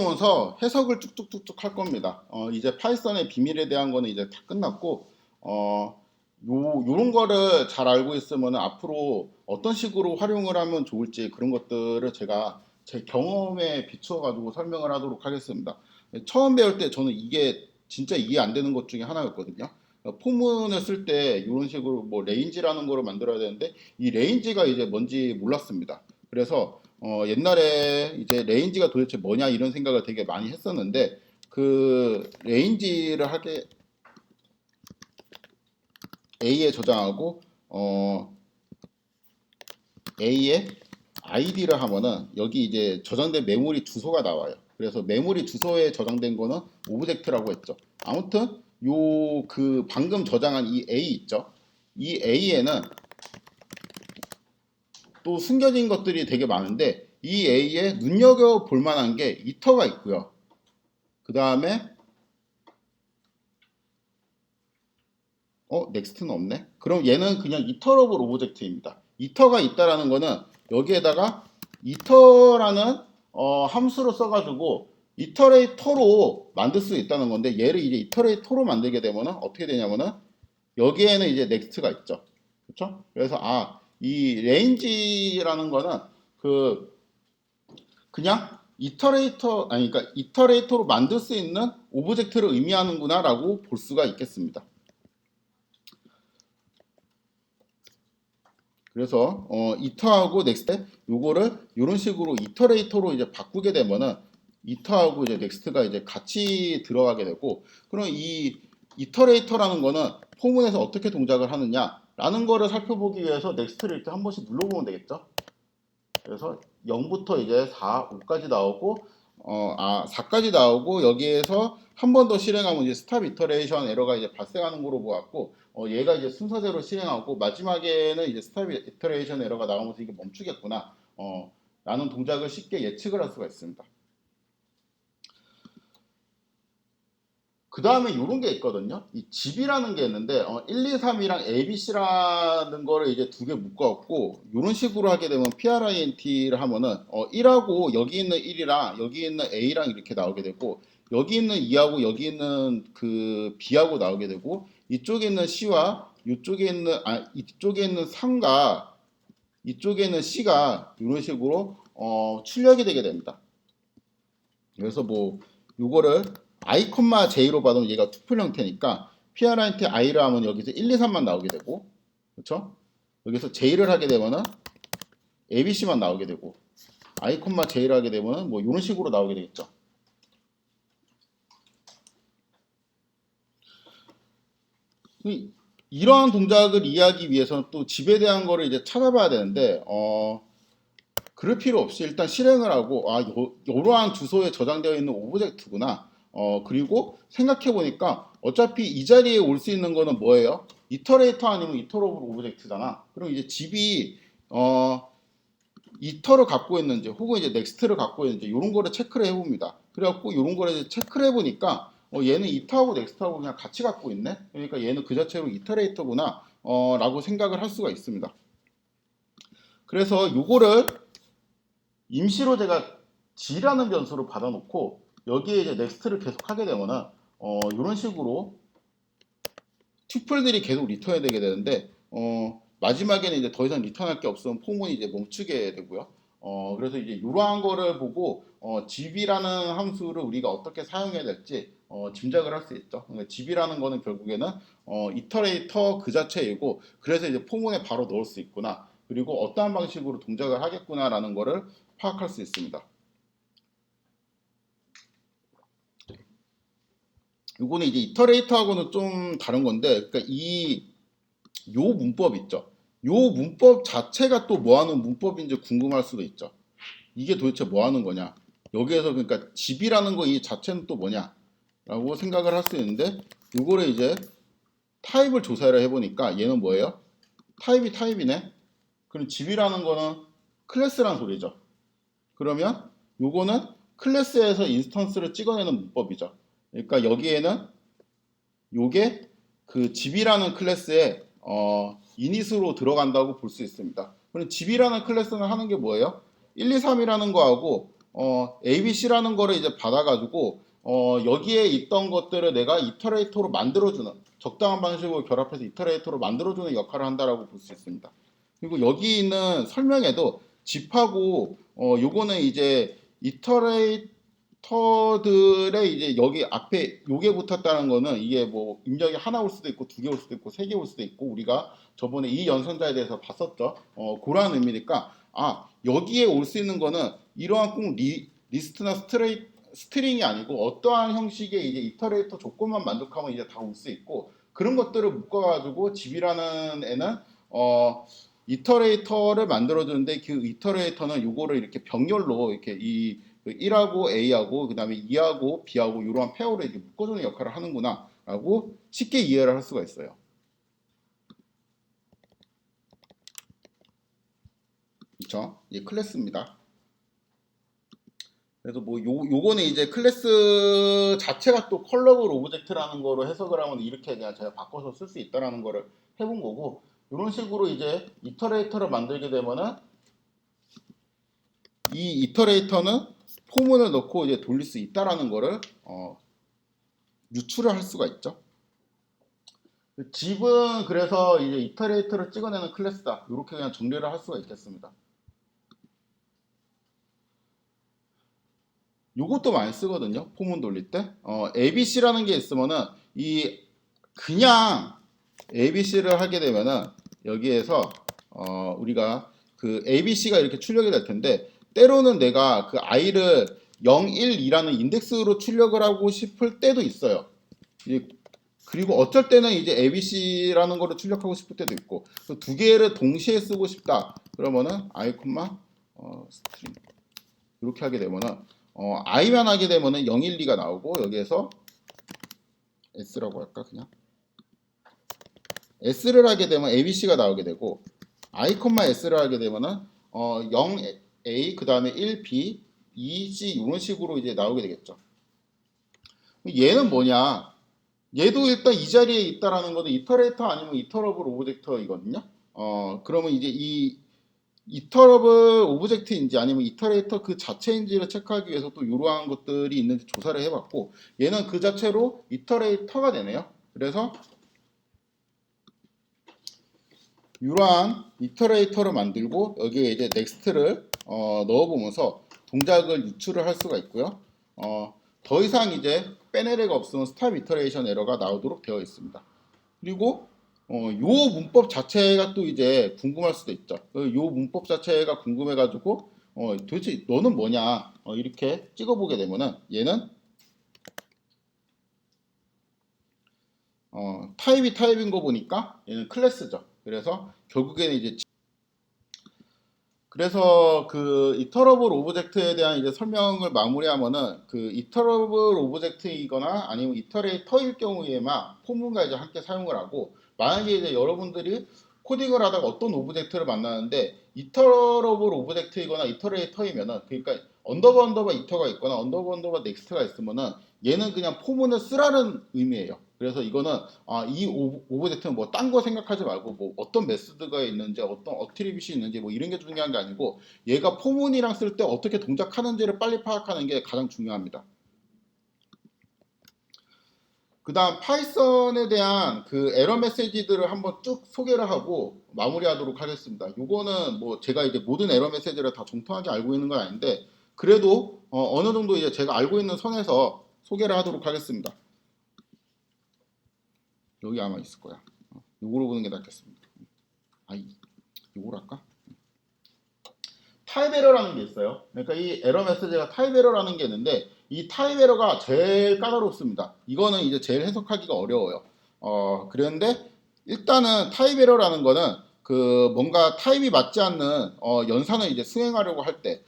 면서 해석을 쭉쭉쭉쭉 할 겁니다. 이제 파이썬의 비밀에 대한 거는 이제 다 끝났고, 요런 거를 잘 알고 있으면 앞으로 어떤 식으로 활용을 하면 좋을지 그런 것들을 제가 제 경험에 비추어 가지고 설명을 하도록 하겠습니다. 처음 배울 때 저는 이게 진짜 이해 안 되는 것 중에 하나였거든요. 포문을 쓸 때 이런 식으로 뭐 레인지라는 거를 만들어야 되는데 이 레인지가 이제 뭔지 몰랐습니다. 그래서 옛날에 이제 레인지가 도대체 뭐냐 이런 생각을 되게 많이 했었는데 그 레인지를 하게 A에 저장하고 A에 ID를 하면은 여기 이제 저장된 메모리 주소가 나와요. 그래서 메모리 주소에 저장된 거는 오브젝트라고 했죠. 아무튼 요 그 방금 저장한 이 A 있죠. 이 A에는 또 숨겨진 것들이 되게 많은데 이 A에 눈여겨볼 만한 게 이터가 있고요. 그 다음에 넥스트는 없네. 그럼 얘는 그냥 이터러블 오브젝트입니다. 이터가 있다라는 거는 여기에다가 이터라는 함수를 써가지고 이터레이터로 만들 수 있다는 건데 얘를 이제 이터레이터로 만들게 되면은 어떻게 되냐면은 여기에는 이제 넥스트가 있죠. 그렇죠? 그래서 이 레인지라는 거는 그냥 그러니까 이터레이터로 만들 수 있는 오브젝트를 의미하는구나라고 볼 수가 있겠습니다. 그래서 이터하고 넥스트 요거를 이런 식으로 이터레이터로 이제 바꾸게 되면은 이터하고 이제 넥스트가 이제 같이 들어가게 되고 그럼 이 이터레이터라는 거는 포문에서 어떻게 동작을 하느냐라는 거를 살펴보기 위해서 넥스트를 이렇게 한 번씩 눌러보면 되겠죠. 그래서 0부터 이제 4, 5까지 나오고 4까지 나오고 여기에서 한 번 더 실행하면 이제 스탑 이터레이션 에러가 이제 발생하는 거로 보았고 얘가 이제 순서대로 실행하고 마지막에는 이제 스탑 이터레이션 에러가 나오면서 이게 멈추겠구나 라는 동작을 쉽게 예측을 할 수가 있습니다. 그 다음에 이런 게 있거든요. 이 집이라는 게 있는데 1, 2, 3이랑 ABC라는 거를 이제 두 개 묶어갖고 이런 식으로 하게 되면 PRINT를 하면은 1하고 여기 있는 1이랑 여기 있는 A랑 이렇게 나오게 되고 여기 있는 2하고 여기 있는 그 B하고 나오게 되고 이쪽에 있는 C와 이쪽에 있는 3과 이쪽에 있는 C가 이런 식으로 출력이 되게 됩니다. 그래서 뭐 요거를 i, j로 받으면 얘가 투플 형태니까 print i를 하면 여기서 1, 2, 3만 나오게 되고 그렇죠? 여기서 j를 하게 되면은 abc만 나오게 되고 i, j를 하게 되면은 뭐 이런 식으로 나오게 되겠죠. 이러한 동작을 이해하기 위해서는 또 집에 대한 거를 이제 찾아봐야 되는데 그럴 필요 없이 일단 실행을 하고 이러한 주소에 저장되어 있는 오브젝트구나. 그리고 생각해 보니까 어차피 이 자리에 올 수 있는 거는 뭐예요? 이터레이터 아니면 이터러블 오브젝트잖아. 그럼 이제 집이 이터를 갖고 있는지 혹은 이제 넥스트를 갖고 있는지 이런 거를 체크를 해봅니다. 그래갖고 이런 거를 이제 체크를 해보니까 얘는 이터하고 넥스트하고 그냥 같이 갖고 있네. 그러니까 얘는 그 자체로 이터레이터구나 라고 생각을 할 수가 있습니다. 그래서 요거를 임시로 제가 g라는 변수를 받아놓고 여기에 이제 넥스트를 계속 하게 되면은 이런 식으로 튜플들이 계속 리턴이 되게 되는데 마지막에는 이제 더 이상 리턴할 게 없으면 포문이 이제 멈추게 되고요. 그래서 이제 이러한 거를 보고 gb라는 함수를 우리가 어떻게 사용해야 될지 짐작을 할 수 있죠. 그러니까 gb라는 거는 결국에는 이터레이터 그 자체이고 그래서 이제 포문에 바로 넣을 수 있구나. 그리고 어떠한 방식으로 동작을 하겠구나라는 거를 파악할 수 있습니다. 이거는 이제 이터레이터하고는 좀 다른 건데, 그러니까 요 문법 있죠. 요 문법 자체가 또 뭐 하는 문법인지 궁금할 수도 있죠. 이게 도대체 뭐 하는 거냐. 여기에서 그러니까 집이라는 거 이 자체는 또 뭐냐 라고 생각을 할 수 있는데 이거를 이제 타입을 조사를 해보니까 얘는 뭐예요? 타입이네. 그럼 집이라는 거는 클래스란 소리죠. 그러면 요거는 클래스에서 인스턴스를 찍어내는 문법이죠. 그러니까 여기에는 요게 그 집이라는 클래스에 이닛으로 들어간다고 볼 수 있습니다. 그럼 집이라는 클래스는 하는 게 뭐예요? 1, 2, 3이라는 거하고 ABC라는 거를 이제 받아가지고 여기에 있던 것들을 내가 이터레이터로 만들어주는 적당한 방식으로 결합해서 이터레이터로 만들어주는 역할을 한다라고 볼 수 있습니다. 그리고 여기 있는 설명에도 집하고 요거는 이제 이터레이터들의 이제 여기 앞에 요게 붙었다는 거는 이게 뭐 입력이 하나 올 수도 있고 두 개 올 수도 있고 세 개 올 수도 있고 우리가 저번에 이 연선자에 대해서 봤었죠. 그러한 의미니까 여기에 올 수 있는 거는 이러한 꼭 리스트나 스트링이 아니고 어떠한 형식의 이제 이터레이터 조건만 만족하면 이제 다 올 수 있고 그런 것들을 묶어가지고 집이라는 애는 이터레이터를 만들어주는데 그 이터레이터는 요거를 이렇게 병렬로 이렇게 이 1하고 A하고 그 다음에 2하고 B하고 이러한 페어를 이렇게 묶어주는 역할을 하는구나 라고 쉽게 이해를 할 수가 있어요. 그쵸? 이게 클래스입니다. 그래서 뭐 요거는 이제 클래스 자체가 또 컬러블 오브젝트라는 거로 해석을 하면 이렇게 그냥 제가 바꿔서 쓸 수 있다라는 거를 해본 거고 이런 식으로 이제 이터레이터를 만들게 되면은 이 이터레이터는 포문을 넣고 이제 돌릴 수 있다라는 거를 유출을 할 수가 있죠. 집은 그래서 이제 이터레이터를 찍어내는 클래스다. 이렇게 그냥 정리를 할 수가 있겠습니다. 요것도 많이 쓰거든요. 포문 돌릴 때. ABC라는 게 있으면은 이 그냥 ABC를 하게 되면은 여기에서 우리가 그 ABC가 이렇게 출력이 될 텐데 때로는 내가 그 I를 0, 1, 2라는 인덱스로 출력을 하고 싶을 때도 있어요. 그리고 어쩔 때는 이제 ABC라는 거를 출력하고 싶을 때도 있고 두 개를 동시에 쓰고 싶다. 그러면은 I, 스트링 이렇게 하게 되면은 I만 하게 되면은 0, 1, 2가 나오고 여기에서 S라고 할까 그냥 S를 하게 되면 ABC가 나오게 되고 I, S를 하게 되면은 0A 그 다음에 1B 2C 이런 식으로 이제 나오게 되겠죠. 얘는 뭐냐? 얘도 일단 이 자리에 있다라는 것은 이터레이터 아니면 이터러블 오브젝트이거든요. 그러면 이제 이 이터러블 오브젝트인지 아니면 이터레이터 그 자체인지를 체크하기 위해서 또 이러한 것들이 있는지 조사를 해봤고 얘는 그 자체로 이터레이터가 되네요. 그래서 이러한 이터레이터를 만들고 여기에 이제 넥스트를 넣어보면서 동작을 유출을 할 수가 있고요. 더 이상 이제 빼낼 애가 없으면 스탑 이터레이션 에러가 나오도록 되어 있습니다. 그리고 요 문법 자체가 또 이제 궁금할 수도 있죠. 요 문법 자체가 궁금해가지고 도대체 너는 뭐냐 이렇게 찍어보게 되면은 얘는 타입이 타입인 거 보니까 얘는 클래스죠. 그래서 결국에는 이제 그래서 그 이터러블 오브젝트에 대한 이제 설명을 마무리하면은 그 이터러블 오브젝트이거나 아니면 이터레이터일 경우에만 포문과 이제 함께 사용을 하고 만약에 이제 여러분들이 코딩을 하다가 어떤 오브젝트를 만나는데 이터러블 오브젝트이거나 이터레이터이면은 그러니까 언더바 이터가 있거나 언더바 넥스트가 있으면은 얘는 그냥 포문을 쓰라는 의미예요. 그래서 이거는 이 오브젝트는 뭐 딴 거 생각하지 말고 뭐 어떤 메소드가 있는지 어떤 어트리뷰시 있는지 뭐 이런 게 중요한 게 아니고 얘가 포문이랑 쓸 때 어떻게 동작하는지를 빨리 파악하는 게 가장 중요합니다. 그 다음 파이썬에 대한 그 에러 메시지들을 한번 쭉 소개를 하고 마무리하도록 하겠습니다. 요거는 뭐 제가 이제 모든 에러 메시지를 다 정통하게 알고 있는 건 아닌데 그래도 어느 정도 이제 제가 알고 있는 선에서 소개를 하도록 하겠습니다. 여기 아마 있을 거야. 요거로 보는 게 낫겠습니다. 요거로 할까? 타입 에러라는 게 있어요. 그러니까 이 에러 메시지가 타입 에러라는 게 있는데 이 타입 에러가 제일 까다롭습니다. 이거는 이제 제일 해석하기가 어려워요. 그런데 일단은 타입 에러라는 거는 그 뭔가 타입이 맞지 않는 연산을 이제 수행하려고 할 때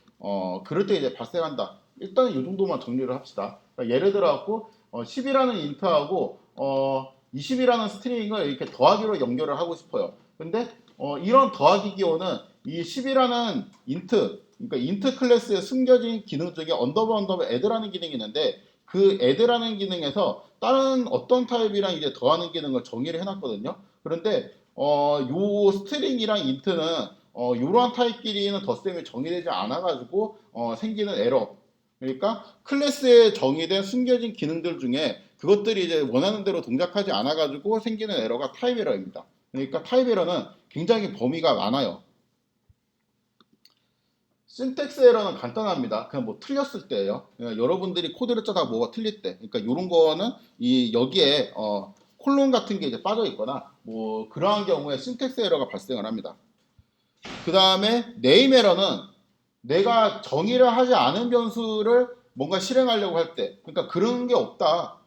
그럴 때 이제 발생한다. 일단 이 정도만 정리를 합시다. 그러니까 예를 들어 갖고 10이라는 인트하고 20이라는 스트링을 이렇게 더하기로 연결을 하고 싶어요. 근데 이런 더하기 기호는 이 10이라는 인트, 그러니까 인트 클래스에 숨겨진 기능 중에 언더바 애드라는 기능이 있는데 그 애드라는 기능에서 다른 어떤 타입이랑 이제 더하는 기능을 정의를 해놨거든요. 그런데 요 스트링이랑 인트는 이러한 타입끼리는 덧셈이 정의되지 않아가지고 생기는 에러. 그러니까 클래스에 정의된 숨겨진 기능들 중에 그것들이 이제 원하는 대로 동작하지 않아가지고 생기는 에러가 타입 에러입니다. 그러니까 타입 에러는 굉장히 범위가 많아요. 신텍스 에러는 간단합니다. 그냥 뭐 틀렸을 때예요. 그냥 여러분들이 코드를 짜다 뭐가 틀릴 때. 그러니까 이런 거는 이 여기에 콜론 같은 게 이제 빠져 있거나 뭐 그러한 경우에 신텍스 에러가 발생을 합니다. 그 다음에 네임 에러는 내가 정의를 하지 않은 변수를 뭔가 실행하려고 할 때, 그러니까 그런 게 없다.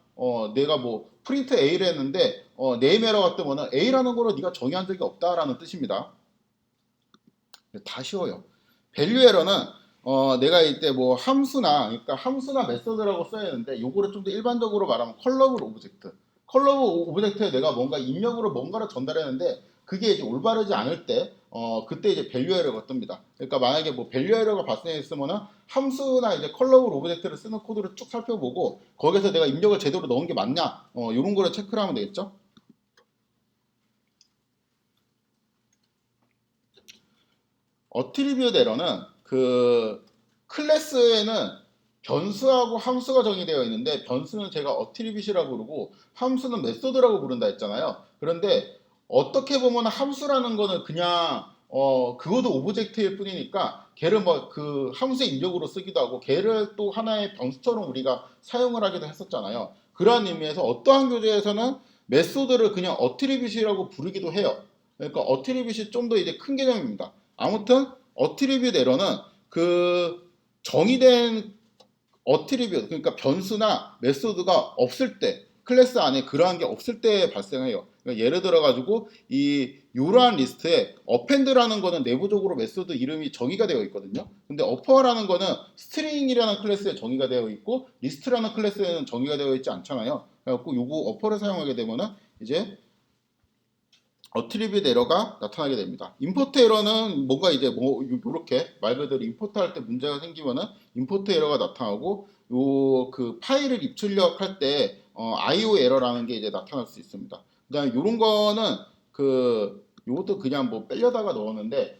내가 뭐 프린트 A를 했는데 네임 에러가 뜨면은 A라는 거를 네가 정의한 적이 없다라는 뜻입니다. 다 쉬워요. 밸류 에러는 내가 이때 뭐 함수나 그러니까 함수나 메서드라고 써야 되는데 요거를 좀 더 일반적으로 말하면 컬러블 오브젝트. 컬러블 오브젝트에 내가 뭔가 입력으로 뭔가를 전달했는데 그게 이제 올바르지 않을 때 그때 이제 밸류 에러가 뜹니다. 그러니까 만약에 뭐 밸류 에러가 발생했으면은 함수나 이제 컬러블 오브젝트를 쓰는 코드를 쭉 살펴보고 거기서 내가 입력을 제대로 넣은 게 맞냐 이런 거를 체크를 하면 되겠죠. 어트리뷰트 에러는 그 클래스에는 변수하고 함수가 정의되어 있는데 변수는 제가 어트리뷰트라고 부르고 함수는 메소드라고 부른다 했잖아요. 그런데 어떻게 보면 함수라는 거는 그냥 그것도 오브젝트일 뿐이니까 걔를 뭐 그 함수의 입력으로 쓰기도 하고 걔를 또 하나의 변수처럼 우리가 사용을 하기도 했었잖아요. 그러한 의미에서 어떠한 교재에서는 메소드를 그냥 어트리뷰트라고 부르기도 해요. 그러니까 어트리뷰트이 좀 더 이제 큰 개념입니다. 아무튼 어트리뷰트 에러는 그 정의된 어트리뷰트 그러니까 변수나 메소드가 없을 때 클래스 안에 그러한 게 없을 때 발생해요. 그러니까 예를 들어 가지고 이 이러한 리스트에 어펜드라는 거는 내부적으로 메소드 이름이 정의가 되어 있거든요. 근데 어퍼라는 거는 스트링이라는 클래스에 정의가 되어 있고 리스트라는 클래스에는 정의가 되어 있지 않잖아요. 그래갖고 요거 어퍼를 사용하게 되면은 이제 어트리뷰트 에러가 나타나게 됩니다. 임포트 에러는 뭔가 이제 뭐 이렇게 말 그대로 임포트 할 때 문제가 생기면은 임포트 에러가 나타나고 요 그 파일을 입출력할 때 IO 에러라는 게 이제 나타날 수 있습니다. 그다음에 요런 거는 그 요것도 그냥 뭐 빼려다가 넣었는데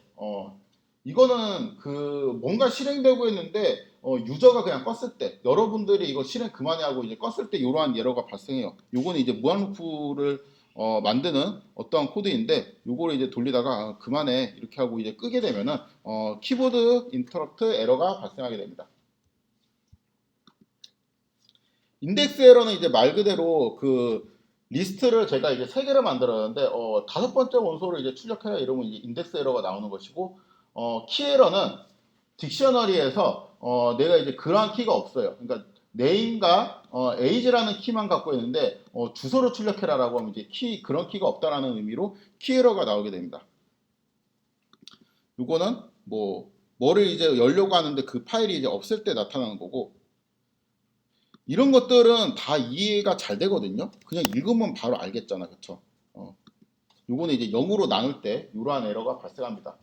이거는 그 뭔가 실행되고 있는데 유저가 그냥 껐을 때 여러분들이 이거 실행 그만해 하고 이제 껐을 때 이러한 에러가 발생해요. 요거는 이제 무한 루프를 만드는 어떠한 코드인데 요거를 이제 돌리다가 그만해 이렇게 하고 이제 끄게 되면은 키보드 인터럽트 에러가 발생하게 됩니다. 인덱스 에러는 이제 말 그대로 그 리스트를 제가 이제 세 개를 만들었는데 다섯 번째 원소를 이제 출력해야 이러면 이제 인덱스 에러가 나오는 것이고 키 에러는 딕셔너리에서 내가 이제 그러한 키가 없어요. 그러니까 네임과 에이지라는 키만 갖고 있는데 주소를 출력해라라고 하면 이제 그런 키가 없다라는 의미로 키 에러가 나오게 됩니다. 이거는 뭐를 이제 열려고 하는데 그 파일이 이제 없을 때 나타나는 거고 이런 것들은 다 이해가 잘 되거든요. 그냥 읽으면 바로 알겠잖아, 그쵸? 요거는 이제 0으로 나눌 때 이러한 에러가 발생합니다.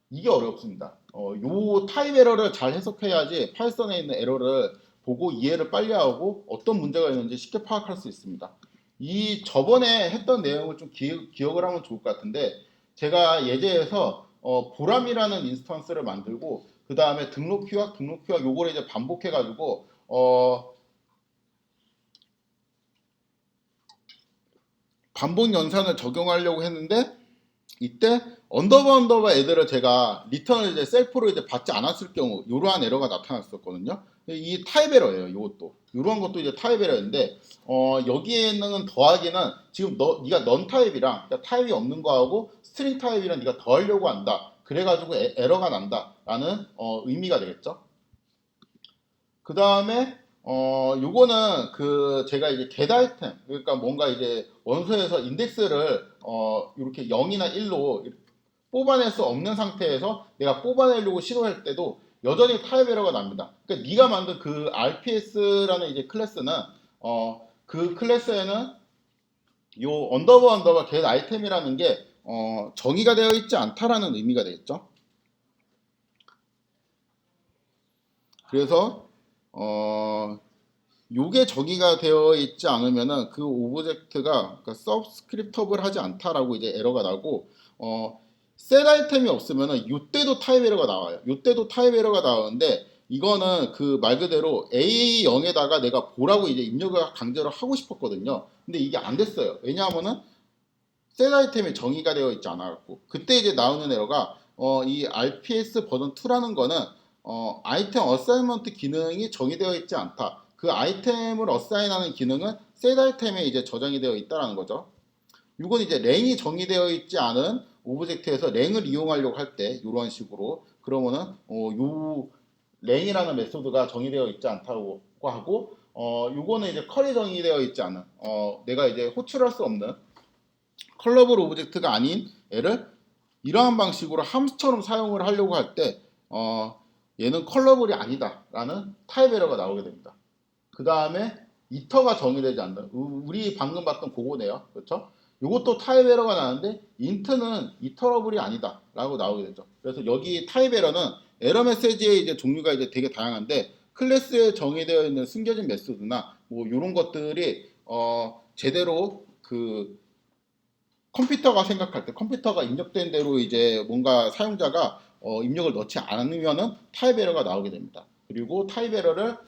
이게 어렵습니다. 요 타입 에러를 잘 해석해야지 파이썬에 있는 에러를 보고 이해를 빨리 하고 어떤 문제가 있는지 쉽게 파악할 수 있습니다. 이 저번에 했던 내용을 좀 기억을 하면 좋을 것 같은데 제가 예제에서 보람이라는 인스턴스를 만들고 그 다음에 등록 큐악 요거를 이제 반복해 가지고 반복 연산을 적용하려고 했는데 이때 언더바 애들을 제가 리턴을 이제 셀프로 이제 받지 않았을 경우 이러한 에러가 나타났었거든요. 이 타입 에러예요. 이것도 이러한 것도 이제 타입 에러인데 여기에는 더하기는 지금 네가 넌 타입이랑 그러니까 타입이 없는 거하고 스트링 타입이랑 네가 더하려고 한다. 그래가지고 에러가 난다라는 의미가 되겠죠. 그 다음에 요거는 그 제가 이제 get 아이템 그러니까 뭔가 이제 원소에서 인덱스를 이렇게 0이나 1로 뽑아낼 수 없는 상태에서 내가 뽑아내려고 시도할 때도 여전히 타입 에러가 납니다. 그러니까 네가 만든 그 RPS라는 이제 클래스는 그 클래스에는 요 언더바 get 아이템이라는 게 정의가 되어 있지 않다라는 의미가 되겠죠. 그래서 요게 정의가 되어 있지 않으면은 그 오브젝트가 그러니까 서브스크립터블 하지 않다라고 이제 에러가 나고 셋 아이템이 없으면은 이때도 타입 에러가 나와요. 이때도 타입 에러가 나오는데 이거는 그 말 그대로 A0에다가 내가 보라고 이제 입력을 강제로 하고 싶었거든요. 근데 이게 안 됐어요. 왜냐하면은 셋 아이템이 정의가 되어 있지 않아갖고 그때 이제 나오는 에러가 이 RPS 버전 2라는 거는 아이템 어사이먼트 기능이 정의되어 있지 않다. 그 아이템을 어사인하는 기능은 셋 아이템에 이제 저장이 되어 있다라는 거죠. 이건 이제 랭이 정의되어 있지 않은 오브젝트에서 랭을 이용하려고 할 때 이런 식으로 그러면은 요 랭이라는 메소드가 정의되어 있지 않다고 하고 요거는 이제 컬이 정의되어 있지 않은 내가 이제 호출할 수 없는 컬러블 오브젝트가 아닌 애를 이러한 방식으로 함수처럼 사용을 하려고 할 때 얘는 컬러블이 아니다라는 타입 에러가 나오게 됩니다. 그 다음에 이터가 정의되지 않는 우리 방금 봤던 그거네요. 그렇죠? 이것도 타입 에러가 나는데 인트는 이터러블이 아니다 라고 나오게 되죠. 그래서 여기 타입 에러는 에러 메시지의 이제 종류가 이제 되게 다양한데 클래스에 정의되어 있는 숨겨진 메소드나 뭐 이런 것들이 제대로 그 컴퓨터가 생각할 때 컴퓨터가 입력된 대로 이제 뭔가 사용자가 입력을 넣지 않으면은 타입 에러가 나오게 됩니다. 그리고 타입 에러를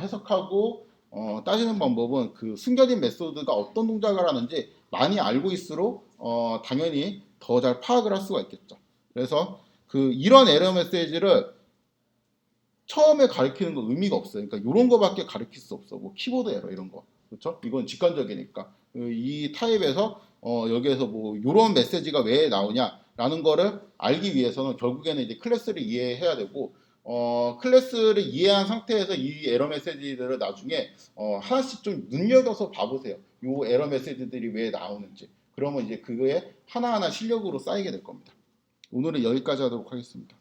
해석하고 따지는 방법은 그 숨겨진 메소드가 어떤 동작을 하는지 많이 알고 있을수록 당연히 더 잘 파악을 할 수가 있겠죠. 그래서 그 이런 에러 메시지를 처음에 가리키는 건 의미가 없어요. 그러니까 이런 거밖에 가리킬 수 없어. 뭐 키보드 에러 이런 거. 그렇죠? 이건 직관적이니까. 이 타입에서 여기에서 뭐 이런 메시지가 왜 나오냐라는 거를 알기 위해서는 결국에는 이제 클래스를 이해해야 되고 클래스를 이해한 상태에서 이 에러 메시지들을 나중에 하나씩 좀 눈여겨서 봐보세요. 이 에러 메시지들이 왜 나오는지. 그러면 이제 그거에 하나하나 실력으로 쌓이게 될 겁니다. 오늘은 여기까지 하도록 하겠습니다.